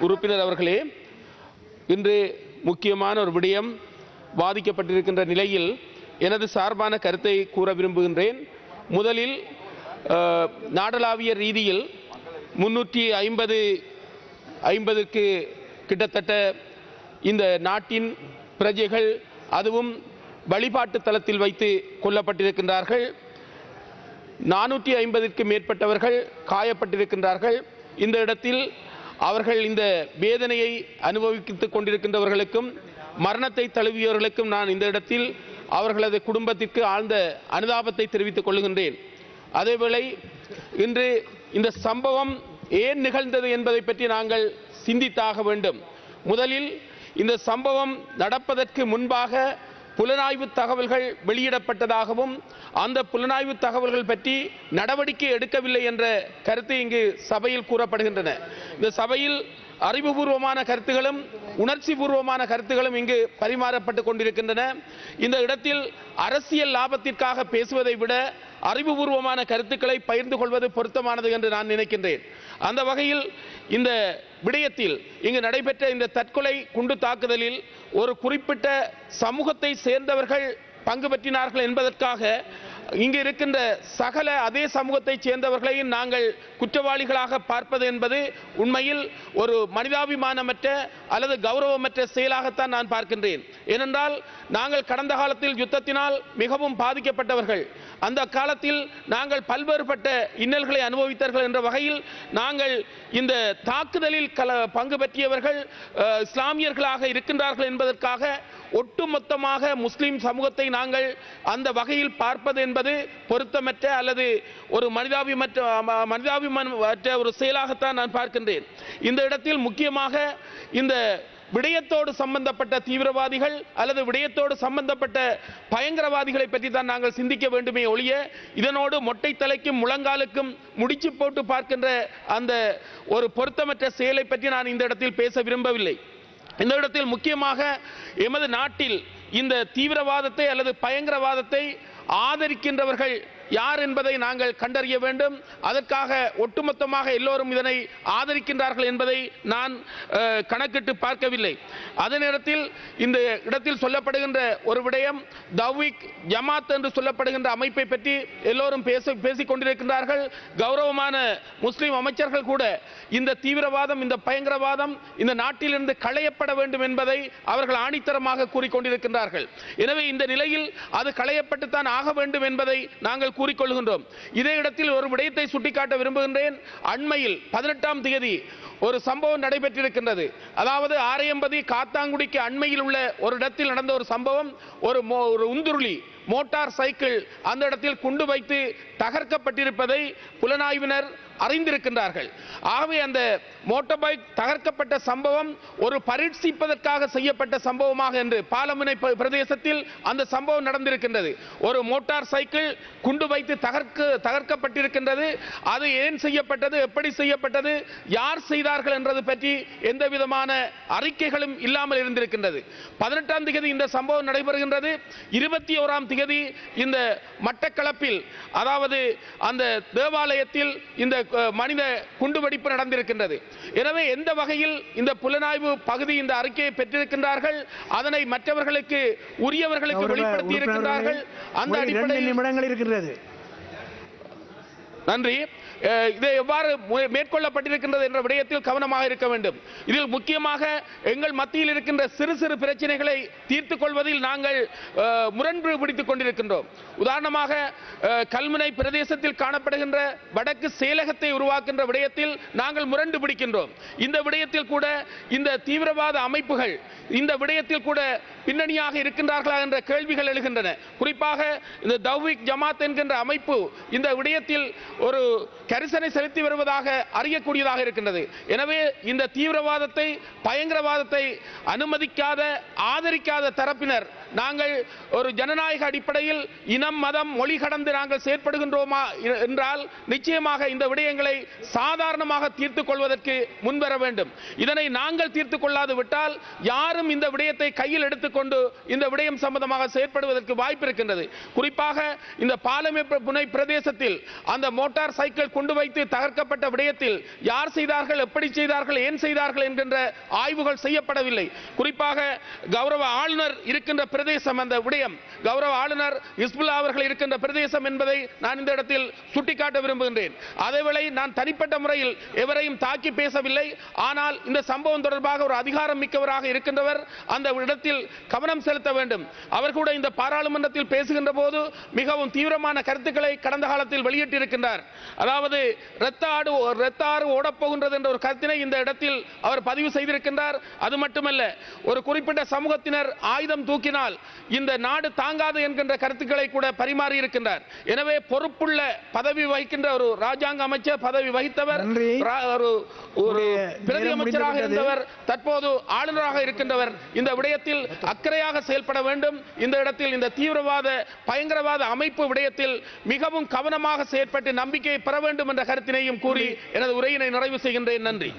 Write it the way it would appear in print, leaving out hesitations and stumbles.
உறுப்பினர் அவர்களே, இன்று முக்கியமான ஒரு விடயம் வாதிக்கப்பட்டிருக்கின்ற நிலையில் எனது சார்பான கருத்தை கூற விரும்புகின்றேன். முதலில் நாடளாவிய ரீதியில் 350க்கு கிட்டத்தட்ட இந்த நாட்டின் பிரஜைகள் அதுவும் வழிபாட்டு தலத்தில் வைத்து கொல்லப்பட்டிருக்கின்றார்கள். 450க்கு மேற்பட்டவர்கள் காயப்பட்டிருக்கின்றார்கள். இந்த இடத்தில் அவர்கள் இந்த வேதனையை அனுபவித்துக் கொண்டிருக்கின்றவர்களுக்கும் மரணத்தை தழுவியவர்களுக்கும் நான் இந்த இடத்தில் அவர்களது குடும்பத்திற்கு ஆழ்ந்த அனுதாபத்தை தெரிவித்துக் கொள்கின்றேன். அதேவேளை இன்று இந்த சம்பவம் ஏன் நிகழ்ந்தது என்பதை பற்றி நாங்கள் சிந்தித்தாக வேண்டும். முதலில் இந்த சம்பவம் நடப்பதற்கு முன்பாக புலனாய்வு தகவல்கள் வெளியிடப்பட்டதாகவும் அந்த புலனாய்வு தகவல்கள் பற்றி நடவடிக்கை எடுக்கவில்லை என்ற கருத்து இங்கு சபையில் கூறப்படுகின்றன. இந்த சபையில் அறிவுபூர்வமான கருத்துகளும் உணர்ச்சி பூர்வமான கருத்துகளும் இங்கு பரிமாறப்பட்டுக் கொண்டிருக்கின்றன. இந்த இடத்தில் அரசியல் லாபத்திற்காக பேசுவதை விட அறிவுபூர்வமான கருத்துக்களை பகிர்ந்து கொள்வது பொருத்தமானது என்று நான் நினைக்கின்றேன். அந்த வகையில் இந்த விடயத்தில் இங்கு நடைபெற்ற இந்த தற்கொலை குண்டு தாக்குதலில் ஒரு குறிப்பிட்ட சமூகத்தை சேர்ந்தவர்கள் பங்கு பெற்றினார்கள் என்பதற்காக இங்கு இருக்கின்ற சகல அதே சமூகத்தைச் சேர்ந்தவர்களையும் நாங்கள் குற்றவாளிகளாக பார்ப்பது என்பது உண்மையில் ஒரு மனிதாபிமானமற்ற அல்லது கௌரவமற்ற செயலாகத்தான் நான் பார்க்கின்றேன். ஏனென்றால் நாங்கள் கடந்த காலத்தில் யுத்தத்தினால் மிகவும் பாதிக்கப்பட்டவர்கள். அந்த காலத்தில் நாங்கள் பல்வேறுபட்ட இன்னல்களை அனுபவித்தார்கள் என்ற வகையில் நாங்கள் இந்த தாக்குதலில் பங்கு பெற்றியவர்கள் இஸ்லாமியர்களாக இருக்கின்றார்கள் என்பதற்காக ஒட்டுமொத்தமாக முஸ்லிம் சமூகத்தை நாங்கள் அந்த வகையில் பார்ப்பது என்பது பொருத்தமற்ற அல்லது ஒரு மனிதாபிமானமற்ற ஒரு செயலாகத்தான் நான் பார்க்கின்றேன். இந்த இடத்தில் முக்கியமாக இந்த விடயத்தோடு சம்பந்தப்பட்ட தீவிரவாதிகள் அல்லது விடயத்தோடு சம்பந்தப்பட்ட பயங்கரவாதிகளை பற்றி தான் நாங்கள் சிந்திக்க வேண்டுமே ஒழிய இதனோடு மொட்டை தலைக்கும் முழங்காலுக்கும் முடிச்சு போட்டு பார்க்கின்ற அந்த ஒரு பொருத்தமற்ற செயலை பற்றி நான் இந்த இடத்தில் பேச விரும்பவில்லை. இந்த இடத்தில் முக்கியமாக எமது நாட்டில் இந்த தீவிரவாதத்தை அல்லது பயங்கரவாதத்தை ஆதரிக்கின்றவர்கள் யார் என்பதை நாங்கள் கண்டறிய வேண்டும். அதற்காக ஒட்டுமொத்தமாக எல்லோரும் இதனை ஆதரிக்கின்றார்கள் என்பதை நான் கணக்கிட்டு பார்க்கவில்லை. அதே நேரத்தில் இந்த இடத்தில் சொல்லப்படுகின்ற ஒரு விடயம் தவ்ஹீக் ஜமாத் என்று சொல்லப்படுகின்ற அமைப்பை பற்றி எல்லோரும் பேசிக் கொண்டிருக்கின்றார்கள். கௌரவமான முஸ்லிம் அமைச்சர்கள் கூட இந்த தீவிரவாதம் இந்த பயங்கரவாதம் இந்த நாட்டிலிருந்து களையப்பட வேண்டும் என்பதை அவர்கள் ஆணித்தரமாக கூறிக்கொண்டிருக்கின்றார்கள். எனவே இந்த நிலையில் அது களையப்பட்டுத்தான் ஆக வேண்டும் என்பதை நாங்கள் கூறிக்கொள்கின்றோம். இதே இடத்தில் ஒரு விடயத்தை சுட்டிக்காட்ட விரும்புகின்றேன். அண்மையில் 18ஆம் தேதி ஒரு சம்பவம் நடைபெற்றிருக்கின்றது. அதாவது ஆரையம்பதி காத்தாங்குடிக்கு அண்மையில் உள்ள ஒரு இடத்தில் நடந்த ஒரு சம்பவம். ஒரு உந்துருளி மோட்டார் சைக்கிள் அந்த இடத்தில் குண்டு வைத்து தகர்க்கப்பட்டிருப்பதை புலனாய்வினர் அறிந்திருக்கின்றார்கள். ஆகவே அந்த மோட்டார் பைக் தகர்க்கப்பட்ட சம்பவம் ஒரு பரீட்சிப்பதற்காக செய்யப்பட்ட சம்பவமாக என்று பாலமுனை பிரதேசத்தில் அந்த சம்பவம் நடந்திருக்கின்றது. ஒரு மோட்டார் சைக்கிள் குண்டு வைத்து தகர்க்கப்பட்டிருக்கின்றது. அது ஏன் செய்யப்பட்டது, எப்படி செய்யப்பட்டது, யார் செய்தார்கள் என்றது பற்றி எந்த விதமான அறிக்கைகளும் இல்லாமல் இருந்திருக்கின்றது. 18ஆம் தேதி இந்த சம்பவம் நடைபெறுகின்றது. 21ஆம் தேதி இந்த மட்டக்களப்பில் அதாவது அந்த தேவாலயத்தில் இந்த மனித குண்டுவெடிப்பு நடந்திருக்கின்றது. எனவே எந்த வகையில் இந்த புலனாய்வு பகுதி இந்த அறிக்கையை பெற்றிருக்கின்றார்கள், அதனை மற்றவர்களுக்கு உரியவர்களுக்கு வெளிப்படுத்தி இருக்கின்றார்கள். அந்த அடிப்படையில் நிமிடங்கள் இருக்கிறது. நன்றி. இது எவ்வாறு மேற்கொள்ளப்பட்டிருக்கின்றது என்ற விடயத்தில் கவனமாக இருக்க வேண்டும். இதில் முக்கியமாக எங்கள் மத்தியில் இருக்கின்ற சிறு சிறு பிரச்சனைகளை தீர்த்துக் கொள்வதில் நாங்கள் முரண்பு பிடித்துக் கொண்டிருக்கின்றோம். உதாரணமாக கல்முனை பிரதேசத்தில் காணப்படுகின்ற வடக்கு செயலகத்தை உருவாக்கின்ற விடயத்தில் நாங்கள் முரண்டு பிடிக்கின்றோம். இந்த விடயத்தில் கூட இந்த தீவிரவாத அமைப்புகள் இந்த விடயத்தில் கூட பின்னணியாக இருக்கின்றார்களா என்ற கேள்விகள் எழுகின்றன. குறிப்பாக இந்த தவ்ஹீக் ஜமாத் என்கின்ற அமைப்பு இந்த விடயத்தில் ஒரு கரிசனை செலுத்தி வருவதாக அறியக்கூடியதாக இருக்கின்றது. எனவே இந்த தீவிரவாதத்தை பயங்கரவாதத்தை அனுமதிக்காத ஆதரிக்காத தரப்பினர் நாங்கள் ஒரு ஜனநாயக அடிப்படையில் இனம் மதம் மொழி கடந்து நாங்கள் செயற்படுகின்றோமா என்றால் நிச்சயமாக இந்த விடயங்களை சாதாரணமாக தீர்த்துக் கொள்வதற்கு முன்வர வேண்டும். இதனை நாங்கள் தீர்த்துக் கொள்ளாது விட்டால் யாரும் இந்த விடயத்தை கையில் எடுத்துக்கொண்டு இந்த விடயம் சம்பந்தமாக செயற்படுவதற்கு வாய்ப்பு இருக்கின்றது. குறிப்பாக இந்த பாலமுனை பிரதேசத்தில் அந்த மோட்டார் சைக்கிள் கொண்டு வைத்து தகர்க்கப்பட்ட விடயத்தில் யார் செய்தார்கள், எப்படி செய்தார்கள், ஏன் செய்தார்கள் என்கின்ற ஆய்வுகள் செய்யப்படவில்லை. குறிப்பாக கௌரவ ஆளுநர் இருக்கின்ற பிரதேசம், அந்த விடயம் கௌரவ ஆளுநர் ஹிஸ்புல்லா அவர்கள் இருக்கின்ற பிரதேசம் என்பதை நான் இந்த இடத்தில் சுட்டிக்காட்ட விரும்புகின்றேன். அதேவேளை நான் தனிப்பட்ட முறையில் எவரையும் தாக்கி பேசவில்லை. ஆனால் இந்த சம்பவம் தொடர்பாக ஒரு அதிகாரம் மிக்கவராக இருக்கின்றவர் அந்த இடத்தில் கவனம் செலுத்த வேண்டும். அவர் கூட இந்த பாராளுமன்றத்தில் பேசுகின்ற போது மிகவும் தீவிரமான கருத்துக்களை கடந்த காலத்தில் வெளியிட்டிருக்கின்றார். அதாவது இரத்த ஆறு ஓடப்போகின்றது என்ற ஒரு கருத்தினை இந்த இடத்தில் அவர் பதிவு செய்திருக்கின்றார். அது மட்டுமல்ல, ஒரு குறிப்பிட்ட சமூகத்தினர் ஆயுதம் தூக்கினால் இந்த நாடு தாங்காது என்கின்ற கருத்துக்களை கூட பரிமாறி இருக்கின்றார். எனவே பொறுப்புள்ள பதவி வகிக்கின்ற ஒரு ராஜாங்க அமைச்சர் பதவி வகித்தவர், ஒரு பிரதி அமைச்சராக இருந்தவர், தற்போது ஆளுநராக இருக்கின்றவர் இந்த விடயத்தில் அக்கறையாக செயல்பட வேண்டும். இந்த இடத்தில் இந்த தீவிரவாத பயங்கரவாத அமைப்பு விடயத்தில் மிகவும் கவனமாக செயற்பட்டு நம்பிக்கையை பெற வேண்டும் என்ற கருத்தினையும் கூறி எனது உரையினை நிறைவு செய்கின்றேன். நன்றி.